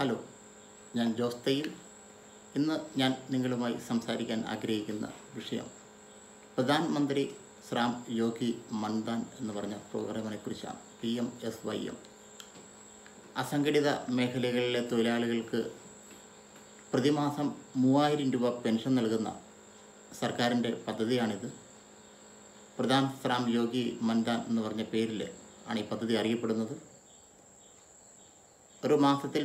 Hello, ഞാൻ ജോസ് തയ്യിൽ. ഇന്ന് ഞാൻ നിങ്ങളുമായി സംസാരിക്കാൻ ആഗ്രഹിക്കുന്ന വിഷയം പ്രധാനമന്ത്രി ശ്രാം യോഗി മൻധാൻ എന്ന് പറഞ്ഞ പ്രോഗ്രാമിനെക്കുറിച്ചാണ്. PMSYM. അസംഘടിത മേഖലകളിലെ തൊഴിലാളികൾക്ക് പ്രതിമാസം 3000 രൂപ പെൻഷൻ നൽകുന്ന സർക്കാരിൻ്റെ പദ്ധതിയാണിത്. പ്രധാൻ ശ്രാം യോഗി മൻധാൻ എന്ന് പറഞ്ഞ പേരിൽ ആണ് ഈ പദ്ധതി അറിയപ്പെടുന്നത്. ഒരു മാസത്തിൽ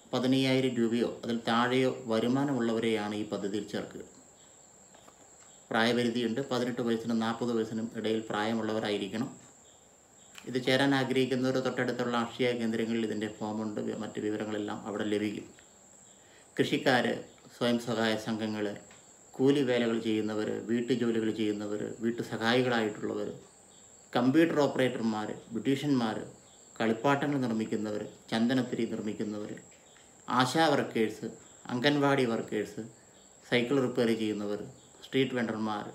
15,000 രൂപയോ അതിൽ താഴെയോ വരുമാനമുള്ളവരെയാണ് ഈ പദ്ധതിയിൽ ചേർക്കുക. പ്രായപരിധിയുണ്ട്. 18 വയസ്സിനും 40 വയസ്സിനും ഇടയിൽ പ്രായമുള്ളവരായിരിക്കണം. ഇത് ചേരാൻ ആഗ്രഹിക്കുന്നവർ തൊട്ടടുത്തുള്ള അക്ഷയ കേന്ദ്രങ്ങളിൽ ഇതിൻ്റെ ഫോമുണ്ട്. മറ്റ് വിവരങ്ങളെല്ലാം അവിടെ ലഭിക്കും. കൃഷിക്കാർ, സ്വയം സഹായ സംഘങ്ങൾ, കൂലി വേലകൾ ചെയ്യുന്നവർ, വീട്ടുജോലികൾ ചെയ്യുന്നവർ, വീട്ടു സഹായികളായിട്ടുള്ളവർ, കമ്പ്യൂട്ടർ ഓപ്പറേറ്റർമാർ, ബ്യൂട്ടീഷ്യന്മാർ, കളിപ്പാട്ടങ്ങൾ നിർമ്മിക്കുന്നവർ, ചന്ദനത്തിരി നിർമ്മിക്കുന്നവർ, ASHA workers, Anganwadi workers, cycle repair ചെയ്യുന്നവർ, സ്ട്രീറ്റ് വെണ്ടർമാർ,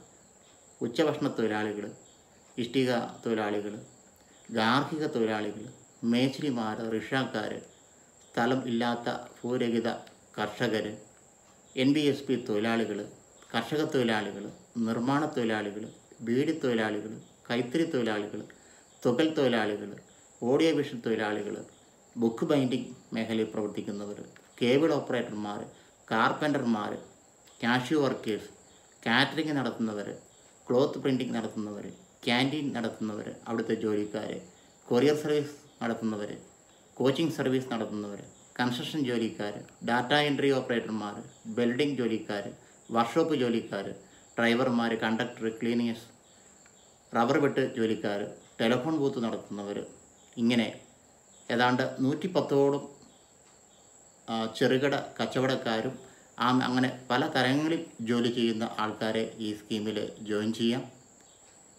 ഉച്ചഭക്ഷണ തൊഴിലാളികൾ, ഇഷ്ടിക തൊഴിലാളികൾ, ഗാർഹിക തൊഴിലാളികൾ, മേച്ചിരിമാർ, റിക്ഷാക്കാർ, സ്ഥലം ഇല്ലാത്ത ഭൂരഹിത കർഷകർ, NBSP തൊഴിലാളികൾ, കർഷക തൊഴിലാളികൾ, നിർമ്മാണ തൊഴിലാളികൾ, ബീഡി തൊഴിലാളികൾ, കൈത്തറി തൊഴിലാളികൾ, തുകൽ തൊഴിലാളികൾ, ഓഡിയോ വിഷൻ തൊഴിലാളികൾ, ബുക്ക് ബൈൻഡിംഗ് മേഖലയിൽ പ്രവർത്തിക്കുന്നവർ, കേബിൾ ഓപ്പറേറ്റർമാർ, കാർപ്പൻ്റർമാർ, കാഷ്യൂ വർക്കേഴ്സ്, കാറ്ററിംഗ് നടത്തുന്നവർ, ക്ലോത്ത് പ്രിൻറ്റിംഗ് നടത്തുന്നവർ, ക്യാൻറ്റീൻ നടത്തുന്നവർ, അവിടുത്തെ ജോലിക്കാർ, കൊറിയർ സർവീസ് നടത്തുന്നവർ, കോച്ചിങ് സർവീസ് നടത്തുന്നവർ, കൺസ്ട്രക്ഷൻ ജോലിക്കാർ, ഡാറ്റ എൻട്രി ഓപ്പറേറ്റർമാർ, വെൽഡിംഗ് ജോലിക്കാർ, വർക്ക്ഷോപ്പ് ജോലിക്കാർ, ഡ്രൈവർമാർ, കണ്ടക്ടർ, ക്ലീനിയേഴ്സ്, റബ്ബർ വെട്ട് ജോലിക്കാർ, ടെലിഫോൺ ബൂത്ത് നടത്തുന്നവർ, ഇങ്ങനെ ഏതാണ്ട് 110ഓളം ചെറുകിട കച്ചവടക്കാരും അങ്ങനെ പല തരങ്ങളിൽ ജോലി ചെയ്യുന്ന ആൾക്കാരെ ഈ സ്കീമിൽ ജോയിൻ ചെയ്യാം.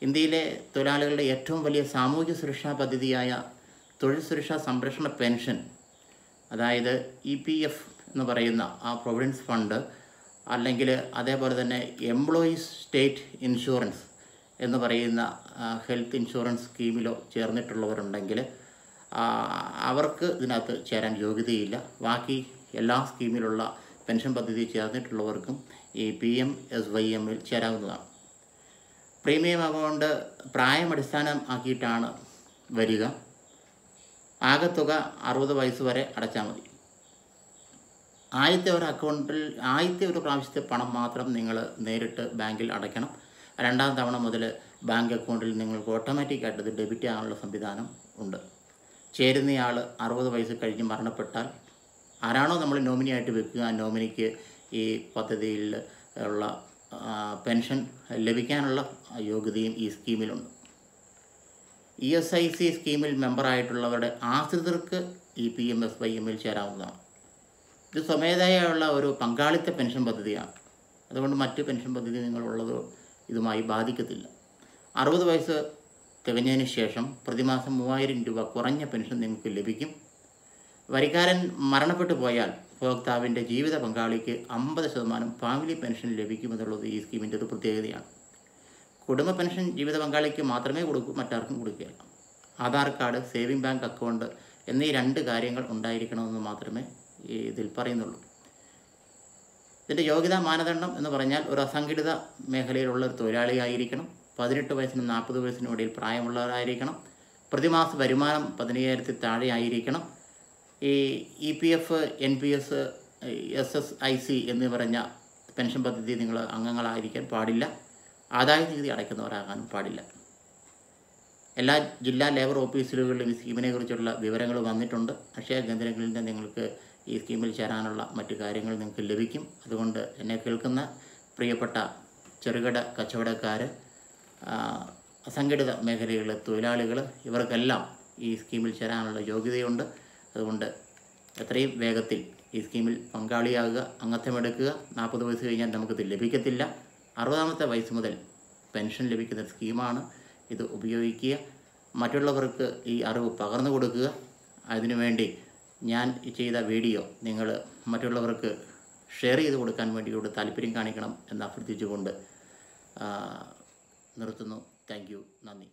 ഇന്ത്യയിലെ തൊഴിലാളികളുടെ ഏറ്റവും വലിയ സാമൂഹ്യ സുരക്ഷാ പദ്ധതിയായ തൊഴിൽ സുരക്ഷാ സംരക്ഷണ പെൻഷൻ, അതായത് EPF എന്ന് പറയുന്ന ആ പ്രൊവിഡൻസ് ഫണ്ട്, അല്ലെങ്കിൽ അതേപോലെ തന്നെ എംപ്ലോയീസ് സ്റ്റേറ്റ് ഇൻഷുറൻസ് എന്ന് പറയുന്ന ഹെൽത്ത് ഇൻഷുറൻസ് സ്കീമിലോ ചേർന്നിട്ടുള്ളവരുണ്ടെങ്കിൽ അവർക്ക് ഇതിനകത്ത് ചേരാൻ യോഗ്യതയില്ല. ബാക്കി എല്ലാ സ്കീമിലുള്ള പെൻഷൻ പദ്ധതി ചേർന്നിട്ടുള്ളവർക്കും ഈ PMSYMൽ ചേരാവുന്നതാണ്. പ്രീമിയം എമൗണ്ട് പ്രായം അടിസ്ഥാനമാക്കിയിട്ടാണ് വരിക. ആകെ തുക 60 വയസ്സ് വരെ അടച്ചാൽ മതി. ആദ്യത്തെ ഒരു പ്രാവശ്യത്തെ പണം മാത്രം നിങ്ങൾ നേരിട്ട് ബാങ്കിൽ അടയ്ക്കണം. രണ്ടാം തവണ മുതൽ ബാങ്ക് അക്കൗണ്ടിൽ നിങ്ങൾക്ക് ഓട്ടോമാറ്റിക്കായിട്ട് ഇത് ഡെബിറ്റ് ആകാനുള്ള സംവിധാനം ഉണ്ട്. ചേരുന്നയാൾ 60 വയസ്സ് കഴിഞ്ഞ് മരണപ്പെട്ടാൽ ആരാണോ നമ്മൾ നോമിനിയായിട്ട് വെക്കുക, ആ നോമിനിക്ക് ഈ പദ്ധതിയിൽ ഉള്ള പെൻഷൻ ലഭിക്കാനുള്ള യോഗ്യതയും ഈ സ്കീമിലുണ്ട്. ESIC സ്കീമിൽ മെമ്പറായിട്ടുള്ളവരുടെ ആശ്രിതർക്ക് ഈ PMSYMൽ ചേരാവുന്നതാണ്. ഇത് സ്വമേധയുള്ള ഒരു പങ്കാളിത്ത പെൻഷൻ പദ്ധതിയാണ്. അതുകൊണ്ട് മറ്റ് പെൻഷൻ പദ്ധതി നിങ്ങളുള്ളത് ഇതുമായി ബാധിക്കത്തില്ല. 60 വയസ്സ് തികഞ്ഞതിന് ശേഷം പ്രതിമാസം 3000 രൂപ കുറഞ്ഞ പെൻഷൻ നിങ്ങൾക്ക് ലഭിക്കും. വരിക്കാരൻ മരണപ്പെട്ടു പോയാൽ ഉപഭോക്താവിൻ്റെ ജീവിത പങ്കാളിക്ക് 50% ഫാമിലി പെൻഷൻ ലഭിക്കുമെന്നുള്ളത് ഈ സ്കീമിൻ്റെ ഒരു പ്രത്യേകതയാണ്. കുടുംബ പെൻഷൻ ജീവിത പങ്കാളിക്ക് മാത്രമേ കൊടുക്കൂ, മറ്റാർക്കും കൊടുക്കുകയില്ല. Aadhaar card, saving bank account എന്നീ 2 കാര്യങ്ങൾ ഉണ്ടായിരിക്കണമെന്ന് മാത്രമേ ഇതിൽ പറയുന്നുള്ളൂ. ഇതിൻ്റെ യോഗ്യതാ മാനദണ്ഡം എന്ന് പറഞ്ഞാൽ ഒരു അസംഘടിത മേഖലയിലുള്ള ഒരു തൊഴിലാളിയായിരിക്കണം. 18 വയസ്സിനും 40 വയസ്സിനും ഇടയിൽ പ്രായമുള്ളവരായിരിക്കണം. പ്രതിമാസ വരുമാനം 15,000 താഴെ ആയിരിക്കണം. ഈ EPF, NPS, SSIC എന്ന് പറഞ്ഞ പെൻഷൻ പദ്ധതി നിങ്ങൾ അംഗങ്ങളായിരിക്കാൻ പാടില്ല. ആദായ നികുതി അടയ്ക്കുന്നവരാകാനും പാടില്ല. എല്ലാ ജില്ലാ ലേബർ ഓഫീസുകളിലും ഈ സ്കീമിനെക്കുറിച്ചുള്ള വിവരങ്ങൾ വന്നിട്ടുണ്ട്. അക്ഷയ കേന്ദ്രങ്ങളിൽ നിന്ന് നിങ്ങൾക്ക് ഈ സ്കീമിൽ ചേരാനുള്ള മറ്റു കാര്യങ്ങൾ നിങ്ങൾക്ക് ലഭിക്കും. അതുകൊണ്ട് എന്നെ കേൾക്കുന്ന പ്രിയപ്പെട്ട ചെറുകിട കച്ചവടക്കാർ, അസംഘടിത മേഖലയിലെ തൊഴിലാളികൾ, ഇവർക്കെല്ലാം ഈ സ്കീമിൽ ചേരാനുള്ള യോഗ്യതയുണ്ട്. അതുകൊണ്ട് എത്രയും വേഗത്തിൽ ഈ സ്കീമിൽ പങ്കാളിയാകുക, അംഗത്വമെടുക്കുക. 40 വയസ്സ് കഴിഞ്ഞാൽ നമുക്കിത് ലഭിക്കത്തില്ല. 60ാമത്തെ വയസ്സ് മുതൽ പെൻഷൻ ലഭിക്കുന്ന സ്കീമാണ്. ഇത് ഉപയോഗിക്കുക. മറ്റുള്ളവർക്ക് ഈ അറിവ് പകർന്നു കൊടുക്കുക. അതിനുവേണ്ടി ഞാൻ ചെയ്ത വീഡിയോ നിങ്ങൾ മറ്റുള്ളവർക്ക് ഷെയർ ചെയ്ത് കൊടുക്കാൻ വേണ്ടിയോട് താല്പര്യം കാണിക്കണം എന്ന് അഭ്യർത്ഥിച്ചുകൊണ്ട് നിർത്തുന്നു. Thank you. നന്ദി.